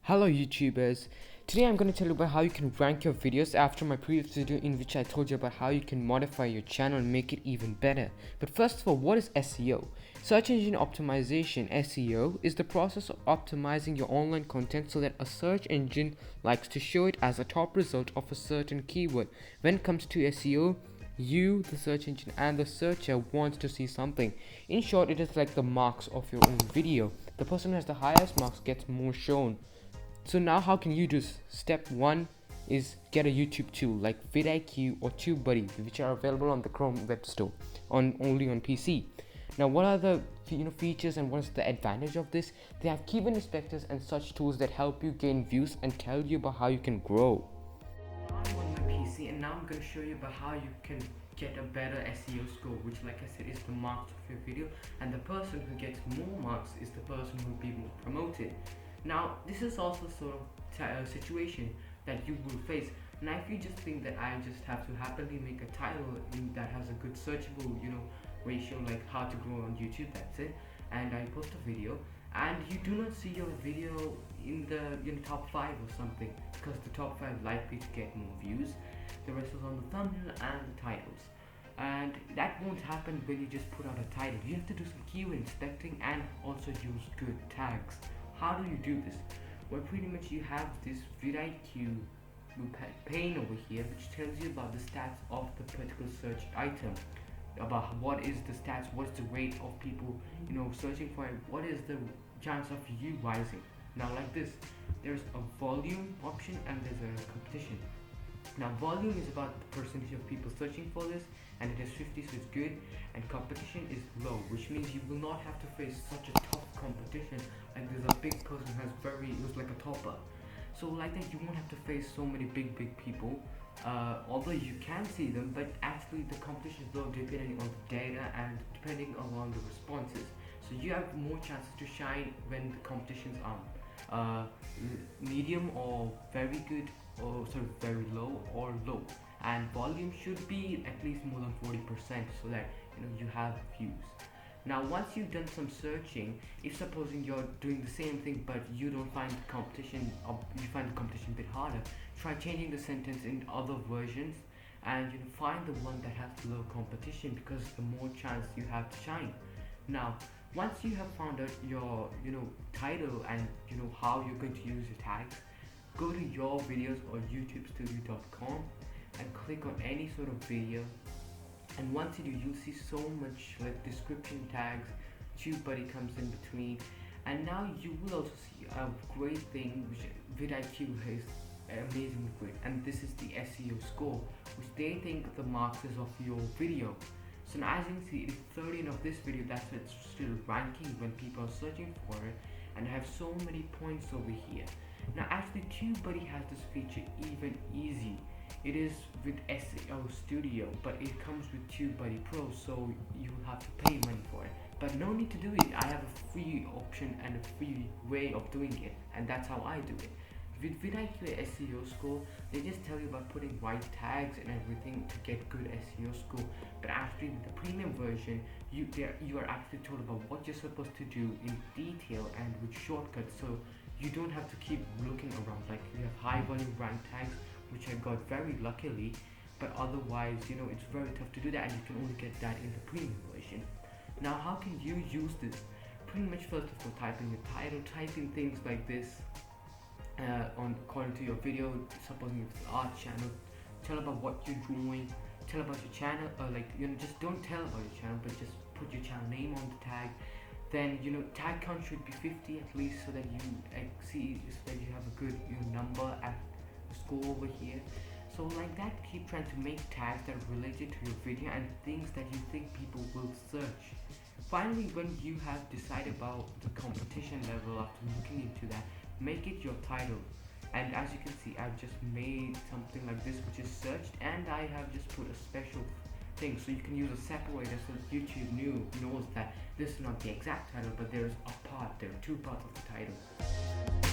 Hello YouTubers, today I'm going to tell you about how you can rank your videos after my previous video in which I told you about how you can modify your channel and make it even better. But first of all, what is SEO? Search engine optimization (SEO) is the process of optimizing your online content so that a search engine likes to show it as a top result of a certain keyword. When it comes to SEO, you, the search engine, and the searcher wants to see something. In short, it is like the marks of your own video. The person who has the highest marks gets more shown. So now how can you do this? Step 1 is get a YouTube tool like vidIQ or TubeBuddy, which are available on the Chrome Web Store only on PC. Now what are the features and what is the advantage of this? They have keyword inspectors and such tools that help you gain views and tell you about how you can grow. I'm on my PC and now I'm going to show you about how you can get a better SEO score, which like I said is the marks of your video, and the person who gets more marks is the person who will be more promoted. Now this is also sort of a situation that you will face. Now if you just think that I just have to happily make a title that has a good searchable ratio, like how to grow on YouTube, that's it, and I post a video and you do not see your video in the top 5 or something, because the top 5 likely to get more views, the rest is on the thumbnail and the titles. And that won't happen when you just put out a title. You have to do some keyword inspecting and also use good tags. How do you do this? Well, pretty much you have this vidIQ pane over here, which tells you about the stats of the particular search item, about what is the stats, what's the rate of people searching for it, what is the chance of you rising. Now like this, there's a volume option and there's a competition. Now volume is about the percentage of people searching for this, and it is 50, so it's good, and competition is low, which means you will not have to face such a tough competition, like there's a big person who's like a topper. So like that, you won't have to face so many big people, although you can see them, but actually the competition is low depending on the data and depending on the responses. So you have more chances to shine when the competitions are medium or very good, or sort of very low or low, and volume should be at least more than 40% so that you have views. Now once you've done some searching, if supposing you're doing the same thing but you don't find the competition, or you find the competition a bit harder, try changing the sentence in other versions and find the one that has low competition, because the more chance you have to shine. Now once you have found out your title and how you're going to use your tags, go to your videos or youtubestudio.com and click on any sort of video, and once you do, you'll see so much like description tags, TubeBuddy comes in between, and now you will also see a great thing which vidIQ is amazingly great, and this is the SEO score, which they think the marks is of your video. So now as you can see, it's 13 of this video, that's why it's still ranking when people are searching for it, and I have so many points over here. Now actually TubeBuddy has this feature even easy. It is with SEO Studio, but it comes with TubeBuddy Pro, so you will have to pay money for it. But no need to do it. I have a free option and a free way of doing it, and that's how I do it. With vidIQ SEO score, they just tell you about putting right tags and everything to get good SEO score. But actually with the premium version, you are actually told about what you're supposed to do in detail and with shortcuts, so you don't have to keep looking around. Like you have high volume rank tags, which I got very luckily, but otherwise it's very tough to do that, and you can only get that in the premium version. Now how can you use this? Pretty much first of all, type in your title, type in things like this according to your video. Supposing it's an art channel, tell about what you're drawing, tell about your channel, just don't tell about your channel, but just put your channel name on the tag. Then tag count should be 50 at least, so that you see, so that you have a good number at score over here. So like that, keep trying to make tags that are related to your video and things that you think people will search. Finally, when you have decided about the competition level after looking into that, make it your title. And as you can see, I've just made something like this which is searched, and I have just put a special thing, so you can use a separator so that YouTube knows that this is not the exact title, but there are two parts of the title.